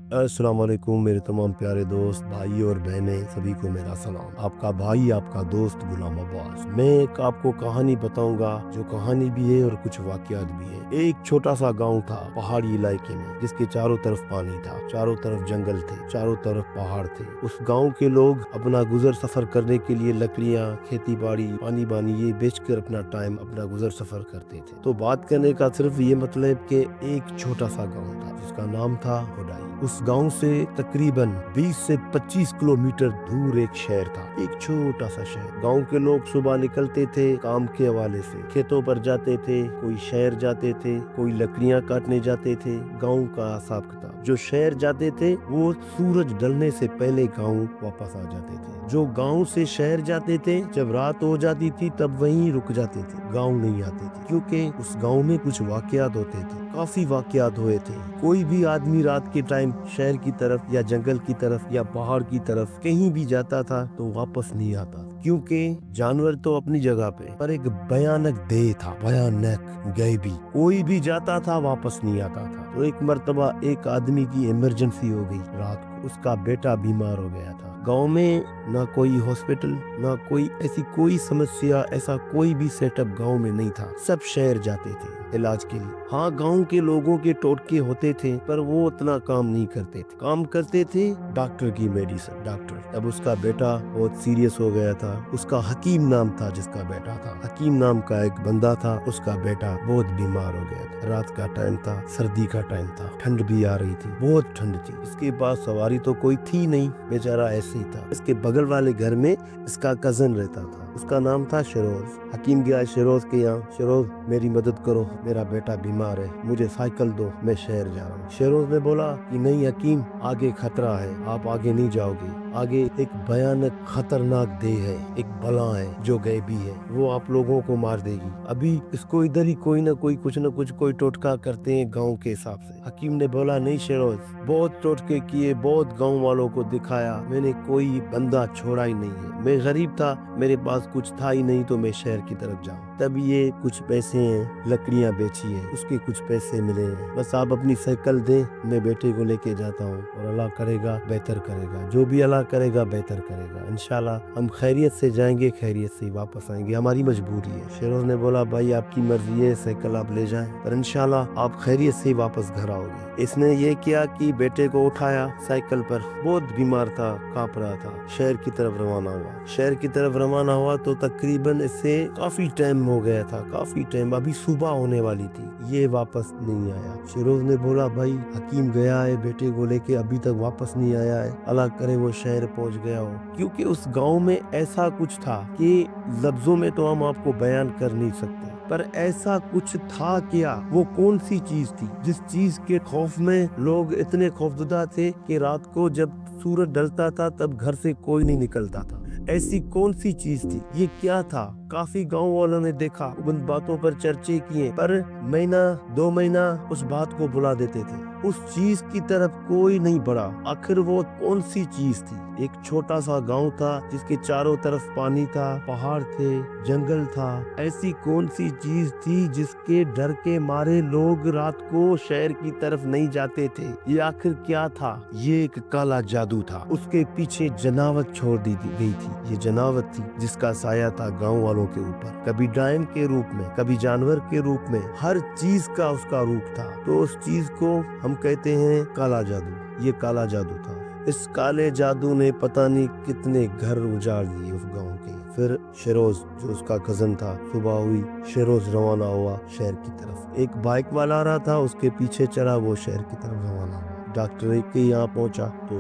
अस्सलाम वालेकुम मेरे तमाम प्यारे दोस्त भाई और बहनें सभी को मेरा सलाम। आपका भाई आपका दोस्त गुलाम अब्बास। मैं एक आपको कहानी बताऊंगा जो कहानी भी है और कुछ वाकयात भी है। एक छोटा सा गांव था पहाड़ी इलाके में जिसके चारों तरफ पानी था, चारों तरफ जंगल थे, चारों तरफ पहाड़ थे। उस गांव के लोग अपना गुजर सफर करने के लिए लकड़ियां, खेती बाड़ी, पानी बानी ये बेचकर अपना टाइम अपना गुजर सफर करते थे। तो बात करने का सिर्फ ये मतलब कि एक छोटा सा गाँव था जिसका नाम था हुडाई। उस गांव से तकरीबन 20 से 25 किलोमीटर दूर एक शहर था, एक छोटा सा शहर। गांव के लोग सुबह निकलते थे काम के हवाले से, खेतों पर जाते थे, कोई शहर जाते थे, कोई लकड़ियां काटने जाते थे। गांव का हिसाब किताब, जो शहर जाते थे वो सूरज ढलने से पहले गांव वापस आ जाते थे। जो गांव से शहर जाते थे जब रात हो जाती थी तब वहीं रुक जाते थे, गांव नहीं आते थे, क्योंकि उस गांव में कुछ वाकयात होते थे। काफी वाकयात हुए थे। कोई भी आदमी रात के टाइम शहर की तरफ या जंगल की तरफ या पहाड़ की तरफ कहीं भी जाता था तो वापस नहीं आता, क्योंकि जानवर तो अपनी जगह पे, पर एक भयानक देह था, भयानक गैबी। कोई भी जाता था वापस नहीं आता था। तो एक मर्तबा एक आदमी की इमरजेंसी हो गई रात को, उसका बेटा बीमार हो गया था। गांव में ना कोई हॉस्पिटल, ना कोई ऐसी कोई समस्या, ऐसा कोई भी सेटअप गांव में नहीं था। सब शहर जाते थे इलाज के लिए। हाँ, गांव के लोगों के टोटके होते थे पर वो उतना काम नहीं करते थे। काम करते थे डॉक्टर की मेडिसिन, डॉक्टर। अब उसका बेटा बहुत सीरियस हो गया था। उसका हकीम नाम था जिसका बेटा था, हकीम नाम का एक बंदा था, उसका बेटा बहुत बीमार हो गया था। रात का टाइम था, सर्दी का टाइम था, ठंड भी आ रही थी, बहुत ठंड थी। इसके पास सवारी तो कोई थी नहीं, बेचारा ऐसे ही था। इसके बगल वाले घर में इसका कजन रहता था, उसका नाम था शिरोज। हकीम गया शिरोज के यहाँ, शिरोज मेरी मदद करो, मेरा बेटा बीमार है, मुझे साइकिल दो, मैं शहर जा रहा हूँ। शिरोज ने बोला कि नहीं हकीम, आगे खतरा है, आप आगे नहीं जाओगे। आगे एक भयानक खतरनाक देह है, एक बला है जो गैबी है, वो आप लोगों को मार देगी। अभी इसको इधर ही कोई ना कोई कुछ न कुछ कोई टोटका करते हैं गांव के हिसाब से। हकीम ने बोला नहीं शिरोज, बहुत टोटके किए, बहुत गांव वालों को दिखाया, मैंने कोई बंदा छोड़ा ही नहीं है। मैं गरीब था, मेरे पास कुछ था ही नहीं तो मैं शहर की तरफ जाऊं। तब ये कुछ पैसे हैं, लकड़ियां बेची है, उसके कुछ पैसे मिले हैं, बस आप अपनी साइकिल दे, मैं बेटे को लेके जाता हूँ और अल्लाह करेगा बेहतर करेगा, जो भी अल्लाह करेगा बेहतर करेगा। इंशाल्लाह हम खैरियत से जाएंगे, खैरियत से वापस आएंगे, हमारी मजबूरी है। शेरोज ने बोला भाई आपकी मर्जी है, साइकिल आप ले जाएं, पर इंशाल्लाह आप खैरियत से वापस घर आओगे। इसने ये किया कि बेटे को उठाया साइकिल पर, बहुत बीमार था, कांप रहा था, शहर की तरफ रवाना हुआ। शहर की तरफ रवाना हुआ तो तकरीबन इससे काफी टाइम हो गया था, काफी टाइम, अभी सुबह होने वाली थी, ये वापस नहीं आया। शिरोज ने बोला भाई हकीम गया है बेटे को लेके, अभी तक वापस नहीं आया है, अल्लाह करे वो शहर पहुंच गया हो। क्योंकि उस गांव में ऐसा कुछ था कि लफ्जों में तो हम आपको बयान कर नहीं सकते, पर ऐसा कुछ था क्या, वो कौन सी चीज थी जिस चीज के खौफ में लोग इतने खौफजदा थे कि रात को जब सूरज ढलता था तब घर से कोई नहीं निकलता था। ऐसी कौन सी चीज थी, ये क्या था? काफी गांव वालों ने देखा, उन बातों पर चर्चे किए, पर महीना 2 महीना उस बात को बुला देते थे, उस चीज की तरफ कोई नहीं बढ़ा। आखिर वो कौन सी चीज थी? एक छोटा सा गांव था जिसके चारों तरफ पानी था, पहाड़ थे, जंगल था। ऐसी कौन सी चीज थी जिसके डर के मारे लोग रात को शहर की तरफ नहीं जाते थे? ये आखिर क्या था? ये एक काला जादू था, उसके पीछे जनावत छोड़ दी गई थी। ये जनावत थी जिसका साया था गांव वालों के ऊपर, कभी डायन के रूप में, कभी जानवर के रूप में, हर चीज का उसका रूप था। तो उस चीज को हम कहते हैं काला जादू। ये काला जादू था। इस काले जादू ने पता नहीं कितने घर उजाड़ दिए उस गांव के। फिर शिरोज जो उसका कजन था, सुबह हुई, शिरोज रवाना हुआ शहर की तरफ। एक बाइक वाला आ रहा था, उसके पीछे चढ़ा, वो शहर की तरफ रवाना हुआ। डॉक्टर के यहाँ पहुंचा तो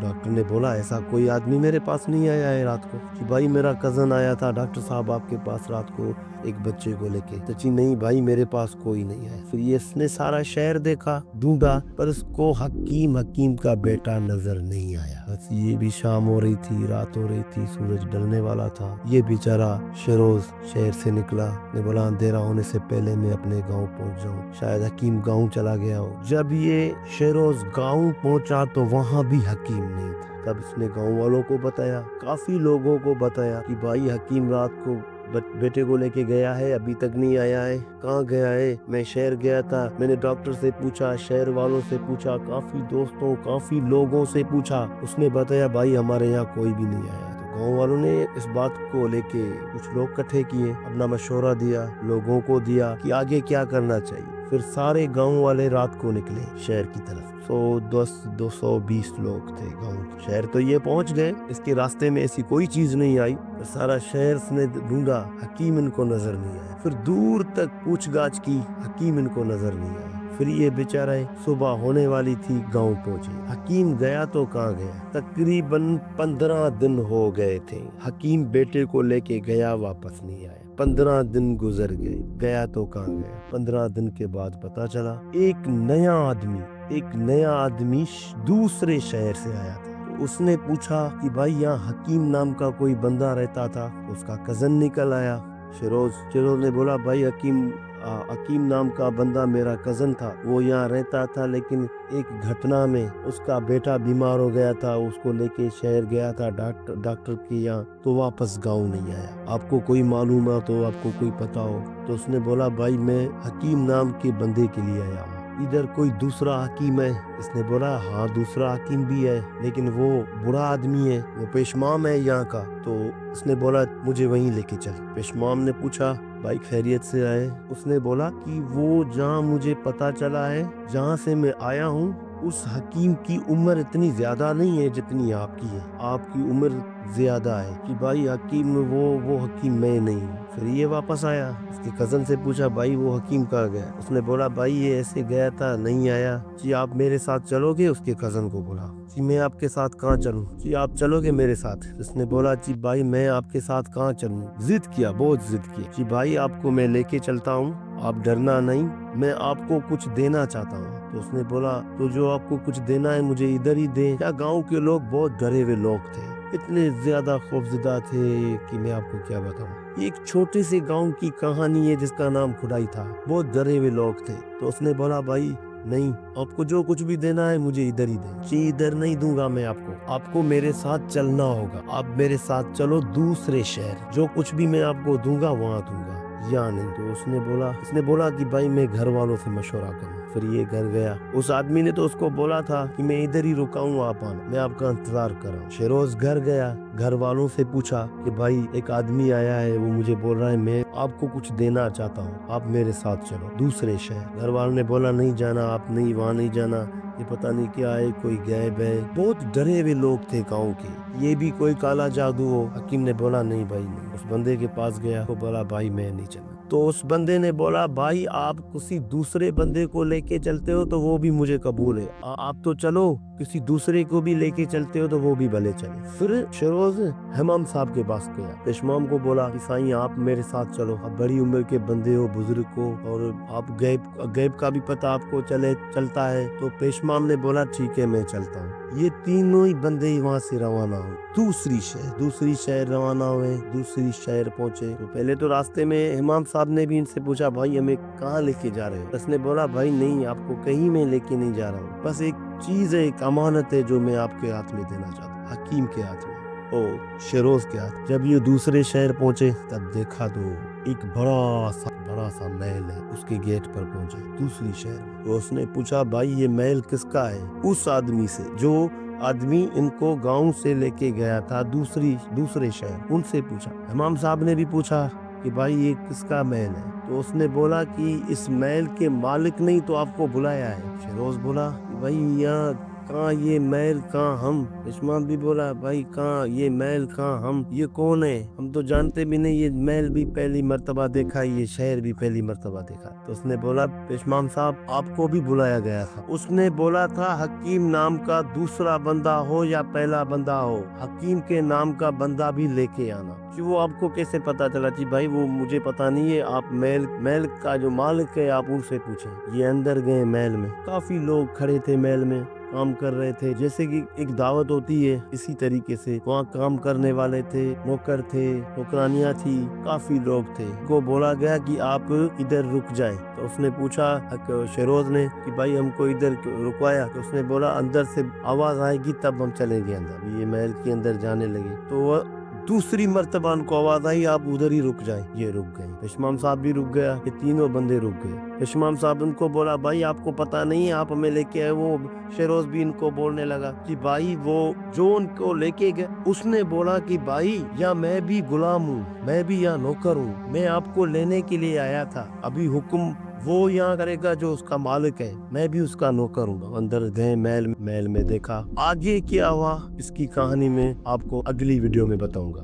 डॉक्टर ने बोला ऐसा कोई आदमी मेरे पास नहीं आया है रात को। कि भाई मेरा कजन आया था डॉक्टर साहब आपके पास रात को एक बच्चे को लेके। सच्ची नहीं भाई मेरे पास कोई नहीं है। फिर ये इसने सारा शहर देखा, ढूंढा, पर उसको हकीम का बेटा नजर नहीं आया। बस ये भी शाम हो रही थी, रात हो रही थी, सूरज ढलने वाला था। ये बेचारा शिरोज शहर से निकला, ने बोला अंधेरा होने से पहले मैं अपने गांव पहुंच जाऊं, शायद हकीम गांव चला गया हो। जब ये शिरोज गांव पहुंचा तो वहां भी हकीम नहीं था। तब इसने गांव वालों को बताया, काफी लोगों को बताया कि भाई हकीम रात को बेटे को लेके गया है, अभी तक नहीं आया है, कहाँ गया है? मैं शहर गया था, मैंने डॉक्टर से पूछा, शहर वालों से पूछा, काफी दोस्तों काफी लोगों से पूछा, उसने बताया भाई हमारे यहाँ कोई भी नहीं आया। गांव वालों ने इस बात को लेके कुछ लोग इकट्ठे किए, अपना मशवरा दिया, लोगों को दिया कि आगे क्या करना चाहिए। फिर सारे गांव वाले रात को निकले शहर की तरफ। 110-220 लोग थे गांव। शहर तो ये पहुंच गए, इसके रास्ते में ऐसी कोई चीज नहीं आई। फिर सारा शहर ने ढूंढा, हकीम इनको नजर नहीं आया। फिर दूर तक पूछगाछ की, हकीम इनको नजर नहीं आया। फिर ये बेचारे सुबह होने वाली थी, गांव पहुंचे। हकीम गया तो कहाँ गया? तकरीबन 15 दिन हो गए थे। हकीम बेटे को लेके गया, वापस नहीं आया। 15 दिन गुजर गए, गया तो कहाँ गया? 15 दिन के बाद पता चला एक नया आदमी दूसरे शहर से आया था। तो उसने पूछा कि भाई यहाँ हकीम नाम का कोई बंदा रहता था। उसका कजन निकल आया, शिरोज ने बोला भाई हकीम नाम का बंदा मेरा कजन था, वो यहाँ रहता था, लेकिन एक घटना में उसका बेटा बीमार हो गया था, उसको लेके शहर गया था डॉक्टर के यहाँ, तो वापस गांव नहीं आया। आपको कोई मालूम है तो आपको कोई पता हो? तो उसने बोला भाई मैं हकीम नाम के बंदे के लिए आया हूँ, इधर कोई दूसरा हकीम है? इसने बोला हाँ दूसरा हकीम भी है, लेकिन वो बुरा आदमी है, वो पेशमाम है यहाँ का। तो उसने बोला मुझे वहीं लेके चल। पेशमाम ने पूछा भाई खैरियत से आए? उसने बोला कि वो जहाँ मुझे पता चला है, जहाँ से मैं आया हूँ, उस हकीम की उम्र इतनी ज्यादा नहीं है जितनी आपकी है, आपकी उम्र ज्यादा है। कि भाई हकीम वो हकीम मैं नहीं हूँ। फिर ये वापस आया, उसके कजन से पूछा भाई वो हकीम कहाँ गया? उसने बोला भाई ये ऐसे गया था, नहीं आया। जी आप मेरे साथ चलोगे? उसके कजन को बोला जी मैं आपके साथ कहाँ चलूं? जी आप चलोगे मेरे साथ? उसने बोला जी भाई मैं आपके साथ कहाँ चलूं? जिद किया, बहुत जिद की। जी भाई आपको मैं लेके चलता हूँ, आप डरना नहीं, मैं आपको कुछ देना चाहता हूँ। तो उसने बोला तो जो आपको कुछ देना है मुझे इधर ही दे। क्या गाँव के लोग बहुत डरे हुए लोग थे, इतने ज्यादा खौफजदा थे कि मैं आपको क्या बताऊं। एक छोटे से गांव की कहानी है जिसका नाम खुदाई था, बहुत डरे हुए लोग थे। तो उसने बोला भाई नहीं, आपको जो कुछ भी देना है मुझे इधर ही दे। जी इधर नहीं दूंगा मैं आपको मेरे साथ चलना होगा। आप मेरे साथ चलो दूसरे शहर, जो कुछ भी मैं आपको दूंगा वहाँ दूंगा, या नहीं। तो उसने बोला कि भाई मैं घर वालों से मशवरा करूं। फिर ये घर गया। उस आदमी ने तो उसको बोला था कि मैं इधर ही रुका हूँ, आप आना, मैं आपका इंतजार कर रहा हूँ। शेरोज घर गया, घर वालों से पूछा कि भाई एक आदमी आया है, वो मुझे बोल रहा है मैं आपको कुछ देना चाहता हूँ, आप मेरे साथ चलो दूसरे शहर। घर वालों ने बोला नहीं जाना, आप नहीं, वहाँ नहीं जाना, ये पता नहीं क्या है, कोई गायब है। बहुत डरे हुए लोग थे गाँव के, ये भी कोई काला जादू हो। हकीम ने बोला नहीं भाई नहीं। उस बंदे के पास गया तो बोला भाई मैं नहीं चलना। तो उस बंदे ने बोला भाई आप किसी दूसरे बंदे को लेके चलते हो तो वो भी मुझे कबूल है, आप तो चलो, किसी दूसरे को भी लेके चलते हो तो वो भी भले चले। फिर शेरोज हमाम साहब के पास गया, पेशमाम को बोला कि साईं आप मेरे साथ चलो, आप बड़ी उम्र के बंदे हो, बुजुर्ग को, और आप गैब का भी पता आपको चलता है। तो पेशमाम ने बोला ठीक है मैं चलता हूँ। ये तीनों ही बंदे वहाँ से रवाना हुए, दूसरी शहर रवाना हुए, दूसरी शहर पहुंचे। तो पहले तो रास्ते में इमाम साहब ने भी इनसे पूछा भाई हमें कहाँ लेके जा रहे हो? उसने बोला भाई नहीं, आपको कहीं में लेके नहीं जा रहा हूँ, बस एक चीज है, एक अमानत है जो मैं आपके हाथ में देना चाहता हूँ, हकीम के हाथ में, ओ शेरोज के हाथ। जब ये दूसरे शहर पहुंचे तब देखा तो एक बड़ा सा महल है। उसके गेट पर पहुंचे दूसरी शहर में। तो उसने पूछा भाई ये महल किसका है? उस आदमी से जो आदमी इनको गांव से लेके गया था दूसरे शहर, उनसे पूछा। इमाम साहब ने भी पूछा कि भाई ये किसका महल है? तो उसने बोला कि इस महल के मालिक नहीं तो आपको बुलाया है। शेरोज बोला कि भाई यहाँ कहाँ ये महल, कहाँ हम? इस्माम भी बोला भाई कहाँ ये महल, कहाँ हम, ये कौन है? हम तो जानते भी नहीं, ये महल भी पहली मर्तबा देखा, ये शहर भी पहली मर्तबा देखा। तो उसने बोला पेशमाम साहब आपको भी बुलाया गया था। उसने बोला था हकीम नाम का दूसरा बंदा हो या पहला बंदा हो, हकीम के नाम का बंदा भी लेके आना। कि वो आपको कैसे पता चला? जी भाई वो मुझे पता नहीं है, आप महल का जो मालिक है आप उनसे पूछें। ये अंदर गए महल में, काफी लोग खड़े थे महल में, काम कर रहे थे, जैसे कि एक दावत होती है इसी तरीके से वहाँ काम करने वाले थे, नौकर थे, नौकरानियाँ थी, काफी लोग थे। को बोला गया कि आप इधर रुक जाएं। तो उसने पूछा शेरोज ने कि भाई हमको इधर रुकवाया? तो उसने बोला अंदर से आवाज आएगी तब हम चलेंगे अंदर। ये महल के अंदर जाने लगे तो दूसरी मर्तबा उनको आवाज आई आप उधर ही रुक जाएं। ये रुक गए, पेशमाम साहब भी रुक गया, ये तीनों बंदे रुक गए। पेशमाम साहब उनको बोला भाई आपको पता नहीं है आप हमें लेके आए। वो शेरोज भी इनको बोलने लगा कि भाई वो जो उनको लेके गए उसने बोला कि भाई या मैं भी गुलाम हूँ, मैं भी यहाँ नौकर हूँ, मैं आपको लेने के लिए आया था, अभी हुक्म वो यहाँ करेगा जो उसका मालिक है, मैं भी उसका नौकर हूँ। अंदर गए महल में देखा। आगे क्या हुआ इसकी कहानी में आपको अगली वीडियो में बताऊंगा।